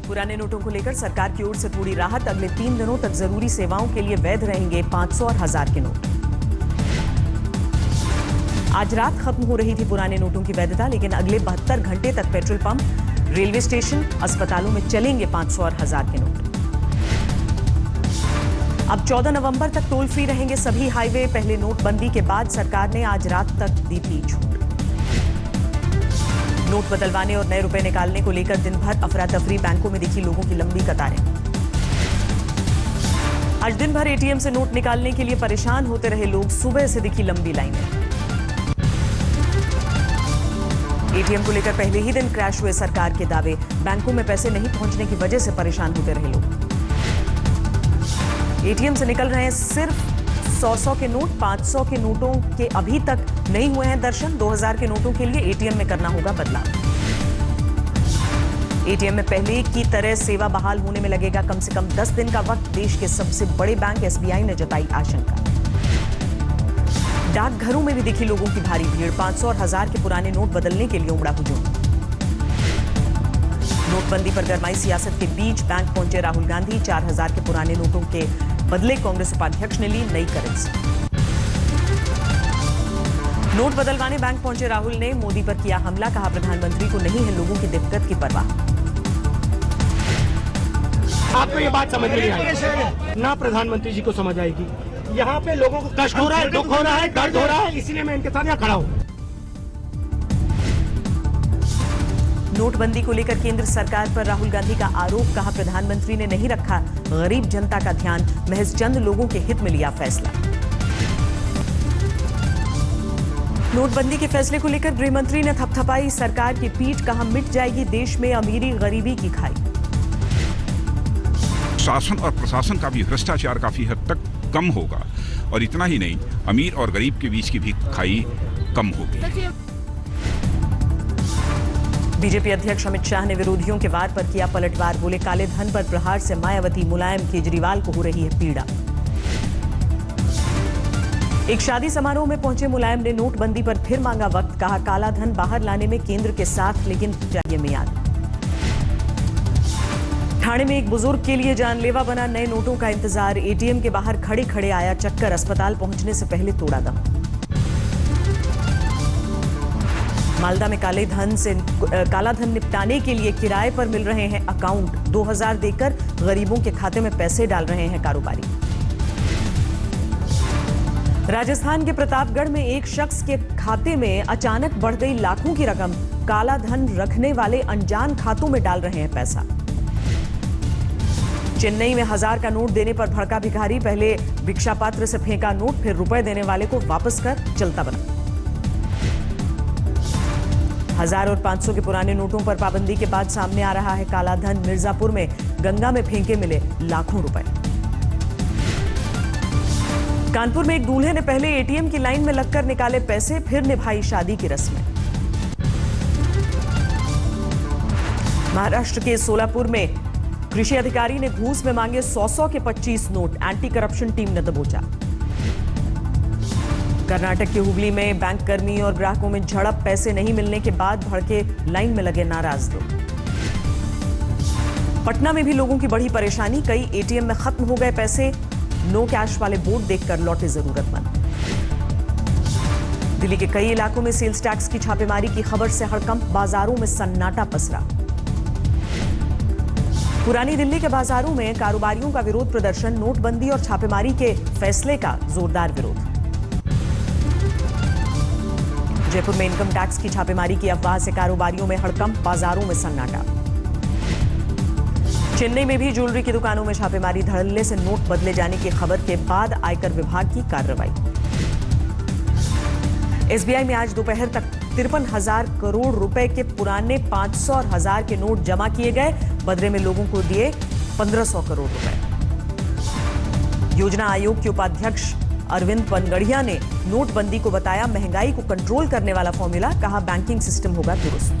पुराने नोटों को लेकर सरकार की ओर से थोड़ी राहत। अगले 3 दिनों तक जरूरी सेवाओं के लिए वैध रहेंगे 500 और 1000 के नोट। आज रात खत्म हो रही थी पुराने नोटों की वैधता, लेकिन अगले 72 घंटे तक पेट्रोल पंप, रेलवे स्टेशन, अस्पतालों में चलेंगे 500 और 1000 के नोट। अब 14 नवंबर तक टोल फ्री रहेंगे सभी हाईवे। पहले नोटबंदी के बाद सरकार ने आज रात तक दी थी छूट। नोट बदलवाने और नए रुपए निकालने को लेकर दिन भर अफरा तफरी, बैंकों में दिखी लोगों की लंबी कतारें। आज दिन भर एटीएम से नोट निकालने के लिए परेशान होते रहे लोग, सुबह से दिखी लंबी लाइनें। एटीएम को लेकर पहले ही दिन क्रैश हुए सरकार के दावे, बैंकों में पैसे नहीं पहुंचने की वजह से परेशान होते रहे लोग। एटीएम से निकल रहे हैं सिर्फ 100 के नोट, 500 के नोटों के अभी तक नहीं हुए हैं दर्शन। 2000 के नोटों के लिए एटीएम में करना होगा बदलाव। एटीएम में पहले की तरह सेवा बहाल होने में लगेगा कम से कम 10 दिन का वक्त। देश के सबसे बड़े बैंक एसबीआई ने जताई आशंका। डाकघरों में भी दिखी लोगों की भारी भीड़, 500 और 1000 के पुराने नोट बदलने के लिए उमड़ा हुजूम। नोटबंदी पर गरमाई सियासत के बीच बैंक पहुंचे राहुल गांधी। 4000 के पुराने नोटों के बदले कांग्रेस उपाध्यक्ष ने ली नई करेंसी। नोट बदलवाने बैंक पहुंचे राहुल ने मोदी पर किया हमला, कहा प्रधानमंत्री को नहीं है लोगों की दिक्कत की परवाह। आपको ये बात समझ नहीं आएगी, ना प्रधानमंत्री जी को समझ आएगी। यहाँ पे लोगों को कष्ट हो रहा है, दुख हो रहा है, दर्द हो रहा है, इसीलिए मैं इनके साथ यहाँ खड़ा हूँ। नोटबंदी को लेकर केंद्र सरकार पर राहुल गांधी का आरोप, कहा प्रधानमंत्री ने नहीं रखा गरीब जनता का ध्यान, महज चंद लोगों के हित में लिया फैसला। नोटबंदी के फैसले को लेकर गृह मंत्री ने थपथपाई सरकार की पीठ, कहा मिट जाएगी देश में अमीरी गरीबी की खाई। शासन और प्रशासन का भी भ्रष्टाचार काफी हद तक कम होगा, और इतना ही नहीं, अमीर और गरीब के बीच की भी खाई कम होगी। बीजेपी अध्यक्ष अमित शाह ने विरोधियों के वार पर किया पलटवार, बोले काले धन पर प्रहार से मायावती, मुलायम, केजरीवाल को हो रही है पीड़ा। एक शादी समारोह में पहुंचे मुलायम ने नोटबंदी पर फिर मांगा वक्त, कहा काला धन बाहर लाने में केंद्र के साथ, लेकिन चाहिए मियाद। ठाणे में एक बुजुर्ग के लिए जानलेवा बना नए नोटों का इंतजार, एटीएम के बाहर खड़े खड़े आया चक्कर, अस्पताल पहुंचने से पहले तोड़ा दम। मालदा में काला धन निपटाने के लिए किराए पर मिल रहे हैं अकाउंट, 2000 देकर गरीबों के खाते में पैसे डाल रहे हैं कारोबारी। राजस्थान के प्रतापगढ़ में एक शख्स के खाते में अचानक बढ़ गई लाखों की रकम, काला धन रखने वाले अनजान खातों में डाल रहे हैं पैसा। चेन्नई में 1000 का नोट देने पर भड़का भिखारी, पहले भिक्षा पात्र से फेंका नोट, फिर रुपए देने वाले को वापस कर चलता बना। 1000 और 500 के पुराने नोटों पर पाबंदी के बाद सामने आ रहा है काला धन। मिर्जापुर में गंगा में फेंके मिले लाखों रुपए। कानपुर में एक दूल्हे ने पहले एटीएम की लाइन में लगकर निकाले पैसे, फिर निभाई शादी की रस्में। महाराष्ट्र के सोलापुर में कृषि अधिकारी ने घूस में मांगे 100 के 25 नोट, एंटी करप्शन टीम ने दबोचा। कर्नाटक के हुगली में बैंक कर्मी और ग्राहकों में झड़प, पैसे नहीं मिलने के बाद भड़के लाइन में लगे नाराज लोग। पटना में भी लोगों की बड़ी परेशानी, कई एटीएम में खत्म हो गए पैसे, नो कैश वाले बोर्ड देखकर लौटे जरूरतमंद। दिल्ली के कई इलाकों में सेल्स टैक्स की छापेमारी की खबर से हड़कंप, बाजारों में सन्नाटा पसरा। पुरानी दिल्ली के बाजारों में कारोबारियों का विरोध प्रदर्शन, नोटबंदी और छापेमारी के फैसले का जोरदार विरोध। जयपुर में इनकम टैक्स की छापेमारी की अफवाह से कारोबारियों में हड़कंप, बाजारों में सन्नाटा। चेन्नई में भी ज्वेलरी की दुकानों में छापेमारी, धड़ल्ले से नोट बदले जाने की खबर के बाद आयकर विभाग की कार्रवाई। एसबीआई में आज दोपहर तक 53,000 करोड़ रुपए के पुराने 500 और 1000 के नोट जमा किए गए, बदले में लोगों को दिए 1500 करोड़ रुपए। योजना आयोग के उपाध्यक्ष अरविंद पनगढ़िया ने नोटबंदी को बताया महंगाई को कंट्रोल करने वाला फॉर्मूला, कहा बैंकिंग सिस्टम होगा दुरुस्त।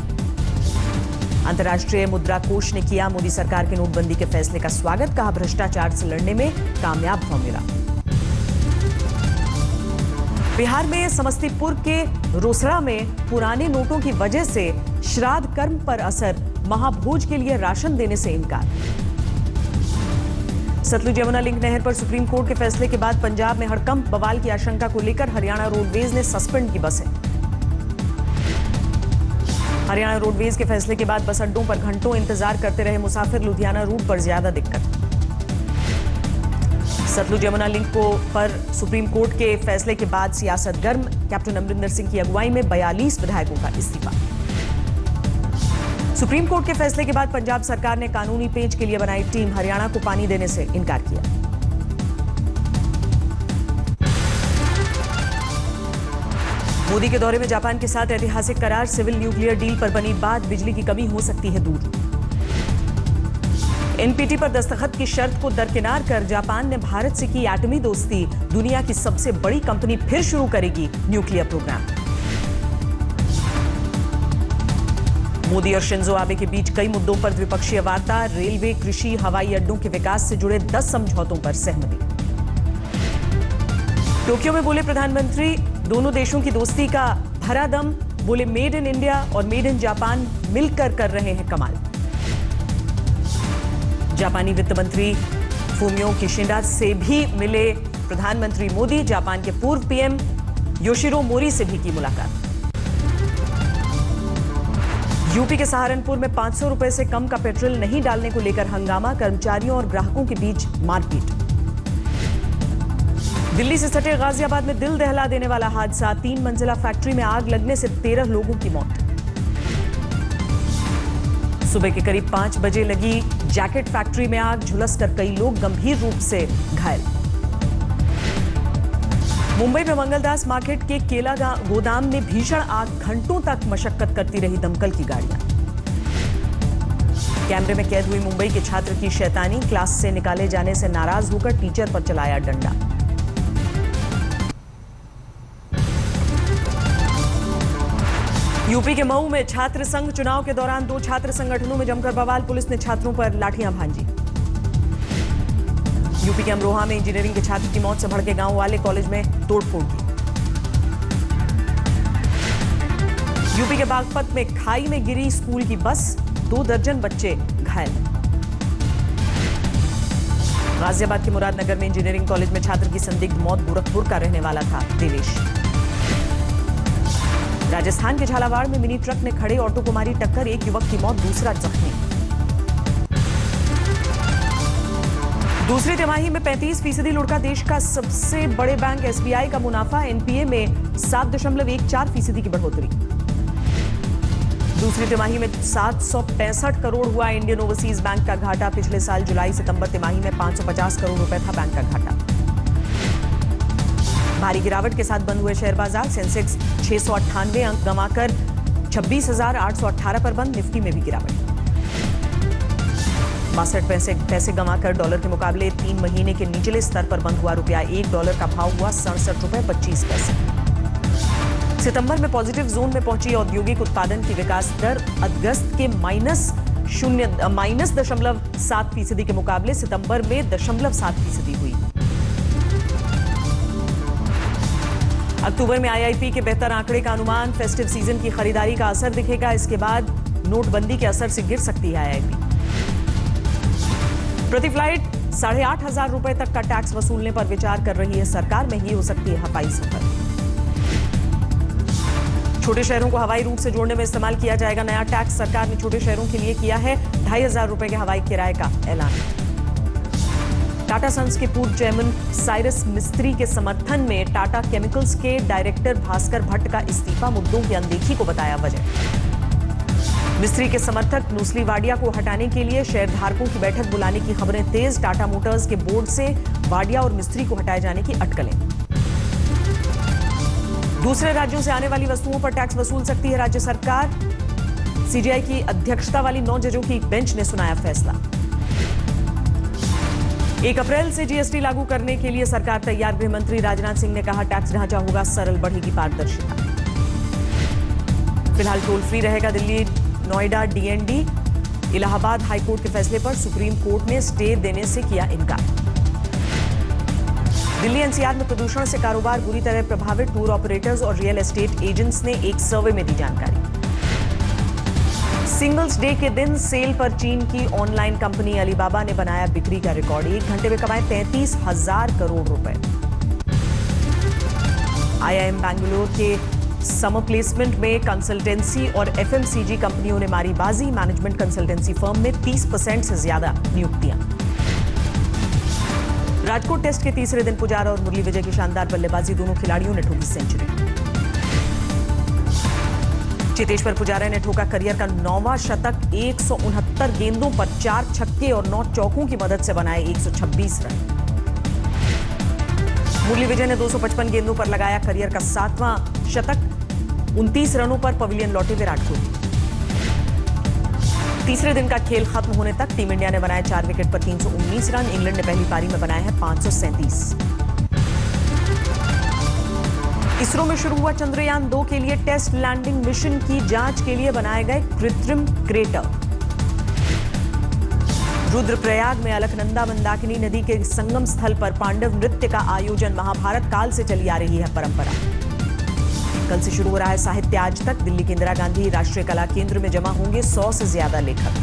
अंतर्राष्ट्रीय मुद्रा कोष ने किया मोदी सरकार के नोटबंदी के फैसले का स्वागत, कहा भ्रष्टाचार से लड़ने में कामयाब फॉर्मूला। बिहार में समस्तीपुर के रोसड़ा में पुराने नोटों की वजह से श्राद्ध कर्म पर असर, महाभोज के लिए राशन देने से इनकार। सतलुज यमुना लिंक नहर पर सुप्रीम कोर्ट के फैसले के बाद पंजाब में हड़कंप, बवाल की आशंका को लेकर हरियाणा रोडवेज ने सस्पेंड की बसें। हरियाणा रोडवेज के फैसले के बाद बस अड्डों पर घंटों इंतजार करते रहे मुसाफिर, लुधियाना रूट पर ज्यादा दिक्कत। सतलुज यमुना लिंक पर सुप्रीम कोर्ट के फैसले के बाद सियासत गर्म, कैप्टन अमरिंदर सिंह की अगुवाई में 42 विधायकों का इस्तीफा। सुप्रीम कोर्ट के फैसले के बाद पंजाब सरकार ने कानूनी पेंच के लिए बनाई टीम, हरियाणा को पानी देने से इनकार किया। मोदी के दौरे में जापान के साथ ऐतिहासिक करार, सिविल न्यूक्लियर डील पर बनी बात, बिजली की कमी हो सकती है दूर। एनपीटी पर दस्तखत की शर्त को दरकिनार कर जापान ने भारत से की एटमी दोस्ती, दुनिया की सबसे बड़ी कंपनी फिर शुरू करेगी न्यूक्लियर प्रोग्राम। मोदी और शिंजो आबे के बीच कई मुद्दों पर द्विपक्षीय वार्ता, रेलवे, कृषि, हवाई अड्डों के विकास से जुड़े 10 समझौतों पर सहमति। टोक्यो में बोले प्रधानमंत्री, दोनों देशों की दोस्ती का भरा दम, बोले मेड इन इंडिया और मेड इन जापान मिलकर कर रहे हैं कमाल। जापानी वित्त मंत्री फूमियो किशिडा से भी मिले प्रधानमंत्री मोदी, जापान के पूर्व पीएम योशिरो मोरी से भी की मुलाकात। यूपी के सहारनपुर में 500 रुपए से कम का पेट्रोल नहीं डालने को लेकर हंगामा, कर्मचारियों और ग्राहकों के बीच मारपीट। दिल्ली से सटे गाजियाबाद में दिल दहला देने वाला हादसा, 3 मंजिला फैक्ट्री में आग लगने से 13 लोगों की मौत। सुबह के करीब 5 बजे लगी जैकेट फैक्ट्री में आग, झुलसकर कई लोग गंभीर रूप से घायल। मुंबई में मंगलदास मार्केट के केला गोदाम में भीषण आग, घंटों तक मशक्कत करती रही दमकल की गाड़ियां। कैमरे में कैद हुई मुंबई के छात्र की शैतानी, क्लास से निकाले जाने से नाराज होकर टीचर पर चलाया डंडा। यूपी के मऊ में छात्र संघ चुनाव के दौरान 2 छात्र संगठनों में जमकर बवाल, पुलिस ने छात्रों पर लाठियां भांजी। यूपी के अमरोहा में इंजीनियरिंग के छात्र की मौत से भड़के गांव वाले, कॉलेज में तोड़फोड़ की। यूपी के बागपत में खाई में गिरी स्कूल की बस, 2 दर्जन बच्चे घायल। गाजियाबाद के मुरादनगर में इंजीनियरिंग कॉलेज में छात्र की संदिग्ध मौत, गोरखपुर का रहने वाला था देवेश। राजस्थान के झालावाड़ में मिनी ट्रक ने खड़े ऑटो को मारी टक्कर, 1 युवक की मौत, दूसरा जख्मी। दूसरी तिमाही में 35% लुढ़का, देश का सबसे बड़े बैंक एसबीआई का मुनाफा, एनपीए में 7.14% की बढ़ोतरी। दूसरी तिमाही में 765 करोड़ हुआ इंडियन ओवरसीज बैंक का घाटा, पिछले साल जुलाई सितंबर तिमाही में 550 करोड़ रुपए था बैंक का घाटा। भारी गिरावट के साथ बंद हुए शेयर बाजार, सेंसेक्स 698 अंक गंवाकर 26,818 पर बंद, निफ्टी में भी गिरावट। 62 पैसे गंवाकर डॉलर के मुकाबले 3 महीने के निचले स्तर पर बंद हुआ रुपया, $1 का भाव हुआ 67 रुपए 25 पैसे। सितंबर में पॉजिटिव जोन में पहुंची औद्योगिक उत्पादन की विकास दर, अगस्त के -0.7% के मुकाबले सितंबर में 0.7% हुई। अक्टूबर में आईआईपी के बेहतर आंकड़े का अनुमान, फेस्टिव सीजन की खरीदारी का असर दिखेगा, इसके बाद नोटबंदी के असर से गिर सकती है आईआईपी। प्रति फ्लाइट 8,500 रुपए तक का टैक्स वसूलने पर विचार कर रही है सरकार, महंगी हो सकती है हवाई सफर। छोटे शहरों को हवाई रूट से जोड़ने में इस्तेमाल किया जाएगा नया टैक्स, सरकार ने छोटे शहरों के लिए किया है 2,500 रुपए के हवाई किराए का ऐलान। टाटा सन्स के पूर्व चेयरमैन साइरस मिस्त्री के समर्थन में टाटा केमिकल्स के डायरेक्टर भास्कर भट्ट का इस्तीफा, मुद्दों की अनदेखी को बताया वजह। मिस्त्री के समर्थक नुस्ली वाडिया को हटाने के लिए शेयरधारकों की बैठक बुलाने की खबरें तेज, टाटा मोटर्स के बोर्ड से वाडिया और मिस्त्री को हटाए जाने की अटकलें। दूसरे राज्यों से आने वाली वस्तुओं पर टैक्स वसूल सकती है राज्य सरकार, सीजीआई की अध्यक्षता वाली 9 जजों की बेंच ने सुनाया फैसला। 1 अप्रैल से जीएसटी लागू करने के लिए सरकार तैयार, गृह मंत्री राजनाथ सिंह ने कहा टैक्स ढांचा होगा सरल, बढ़ेगी पारदर्शिता। फिलहाल टोल फ्री रहेगा दिल्ली नोएडा डीएनडी, इलाहाबाद हाईकोर्ट के फैसले पर सुप्रीम कोर्ट ने स्टे देने से किया इनकार। दिल्ली एनसीआर में प्रदूषण से कारोबार बुरी तरह प्रभावित, टूर ऑपरेटर्स और रियल एस्टेट एजेंट्स ने एक सर्वे में दी जानकारी। सिंगल्स डे के दिन सेल पर चीन की ऑनलाइन कंपनी अलीबाबा ने बनाया बिक्री का रिकॉर्ड। 1 घंटे में कमाए 33,000 करोड़ रुपए। IIM बेंगलुरु के समर प्लेसमेंट में कंसल्टेंसी और FMCG कंपनियों ने मारी बाजी। मैनेजमेंट कंसल्टेंसी फर्म में 30% से ज्यादा नियुक्तियां। राजकोट टेस्ट के तीसरे दिन पुजारा और मुरली विजय की शानदार बल्लेबाजी, दोनों खिलाड़ियों ने ठोकी सेंचुरी। चेतेश्वर पुजारा ने ठोका करियर का 9वां शतक। 169 गेंदों पर 4 छक्के और 9 चौकों की मदद से बनाए 126 रन। मुरली विजय ने 255 गेंदों पर लगाया करियर का 7वां शतक। 29 रनों पर पवेलियन लौटे विराट कोहली। तीसरे दिन का खेल खत्म होने तक टीम इंडिया ने बनाए 4 विकेट पर 319 रन। इंग्लैंड ने पहली पारी में बनाए हैं 537। इसरो में शुरू हुआ चंद्रयान 2 के लिए टेस्ट लैंडिंग मिशन की जांच के लिए बनाए गए कृत्रिम क्रेटर। रुद्रप्रयाग में अलकनंदा मंदाकिनी नदी के संगम स्थल पर पांडव नृत्य का आयोजन। महाभारत काल से चली आ रही है परंपरा। कल से शुरू हो रहा है साहित्य आज तक। दिल्ली के इंदिरा गांधी राष्ट्रीय कला केंद्र में जमा होंगे 100 से ज्यादा लेखक।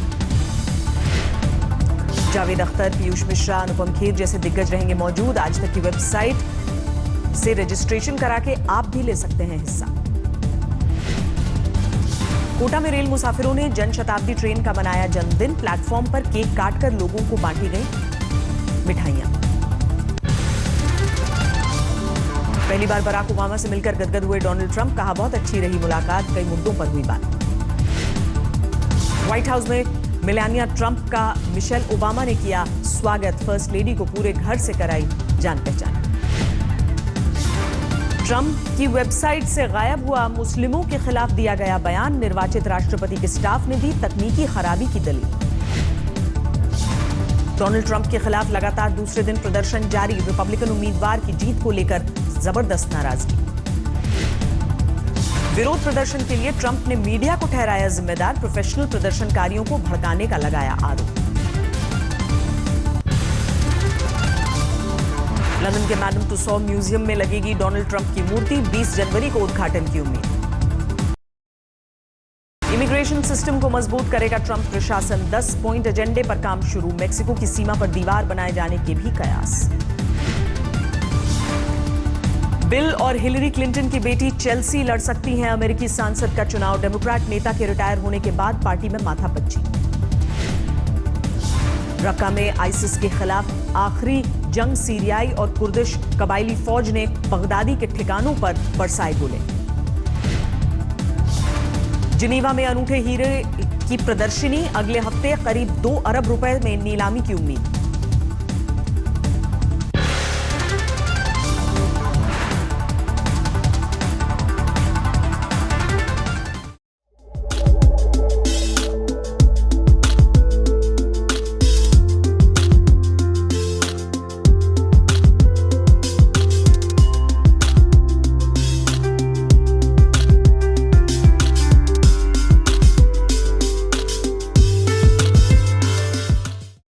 जावेद अख्तर, पीयूष मिश्रा, अनुपम खेर जैसे दिग्गज रहेंगे मौजूद। आज तक की वेबसाइट से रजिस्ट्रेशन करा के आप भी ले सकते हैं हिस्सा। कोटा में रेल मुसाफिरों ने जन शताब्दी ट्रेन का मनाया जन्मदिन। प्लेटफॉर्म पर केक काटकर लोगों को बांटी गई मिठाइयां। पहली बार बराक ओबामा से मिलकर गदगद हुए डोनाल्ड ट्रंप। कहा बहुत अच्छी रही मुलाकात, कई मुद्दों पर हुई बात। व्हाइट हाउस में मेलानिया ट्रंप का मिशेल ओबामा ने किया स्वागत। फर्स्ट लेडी को पूरे घर से कराई जान पहचान। ट्रंप की वेबसाइट से गायब हुआ मुस्लिमों के खिलाफ दिया गया बयान। निर्वाचित राष्ट्रपति के स्टाफ ने दी तकनीकी खराबी की दलील। डोनाल्ड ट्रंप के खिलाफ लगातार दूसरे दिन प्रदर्शन जारी। रिपब्लिकन उम्मीदवार की जीत को लेकर जबरदस्त नाराजगी। विरोध प्रदर्शन के लिए ट्रंप ने मीडिया को ठहराया जिम्मेदार। प्रोफेशनल प्रदर्शनकारियों को भड़काने का लगाया आरोप। लंदन के मैडम तुसौ म्यूजियम में लगेगी डोनाल्ड ट्रंप की मूर्ति। 20 जनवरी को उद्घाटन की उम्मीद। इमिग्रेशन सिस्टम को मजबूत करेगा ट्रंप प्रशासन। 10 पॉइंट एजेंडे पर काम शुरू। मेक्सिको की सीमा पर दीवार बनाए जाने के भी कयास। बिल और हिलरी क्लिंटन की बेटी चेल्सी लड़ सकती हैं अमेरिकी सांसद का चुनाव। डेमोक्रेट नेता के रिटायर होने के बाद पार्टी में माथापच्ची। रक्का में आईसिस के खिलाफ आखिरी जंग सीरियाई और कुर्दिश कबायली फौज ने बगदादी के ठिकानों पर बरसाए गोले। जिनीवा में अनूठे हीरे की प्रदर्शनी। अगले हफ्ते करीब 2 अरब रुपए में नीलामी की उम्मीद।